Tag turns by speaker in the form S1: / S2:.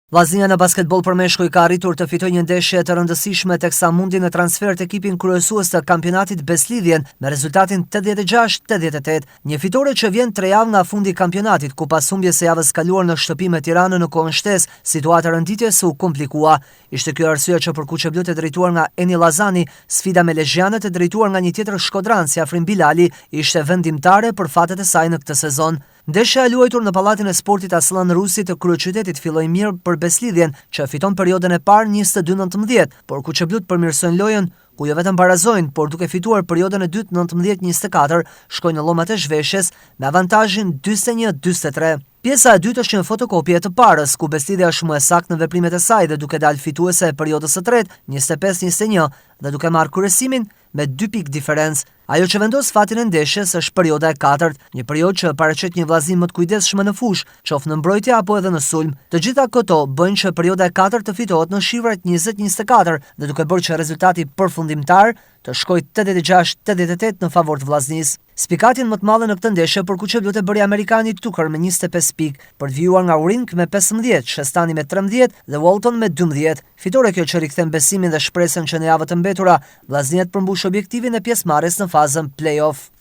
S1: Vllaznia në basketbol për meshkuj ka arritur të fitojë një ndeshje të rëndësishme teksa mundi në transfer të ekipin kryesues të kampionatit Beslidhjen me rezultatin 86-88, një fitore që vjen 3 javë nga fundi i kampionatit, ku pas humbjes së javës kaluar në shtëpi me Tiranën në kohën shtesë, situata rënditjes u komplikua. Ishte kjo arsye që për Kuqeblut e drejtuar nga Eni Llazani, sfida me lezhjanët e drejtuar nga një tjetër shkodran si Afrim Bilali ishte vendimtare për fatet e saj në këtë sezon. Ndeshja e luajtur në Pallatin e Sportit Aslan Rusi të kryeqytetit filloi mirë për Beslidhjen, që fiton periudhën e parë 22-19, por Kuqeblut përmirësojnë lojën, ku jo vetëm barazojnë, por duke fituar periudhën e dytë 19-24, shkojnë në llomat e zhveshjes me avantazhin 41-43. Pjesa e dytë është një fotokopje të parës, ku Beslidhja është më e saktë në veprimet e saj dhe duke dalë fituese e periudhës së tretë 25-21 dhe duke marrë kryesimin me 2 pikë diferencë. Ajo që vendos fatin e ndeshjes është perioda e katërt, një periudhë që paraqet një vllaznim më të kujdesshëm në fushë, qoftë në mbrojtje apo edhe në sulm. Të gjitha këto bëjnë që perioda e katërt të fitohet në shifrat 20-24 dhe duke bërë që rezultati përfundimtar të shkojë 86-88 në favor të vllaznisë. Spikatin më të madhe në këtë ndeshje për Kuqeblut e bëri amerikani Tucker me 25 pikë, për të vijuar nga Uring me 15, Shestani me 13 dhe Walton me 12. Fitore kjo që rikthen besimin dhe shpresën që në javët e mbetura vllazniet përmbush objektivin e pjesëmarrjes në fazën play-off.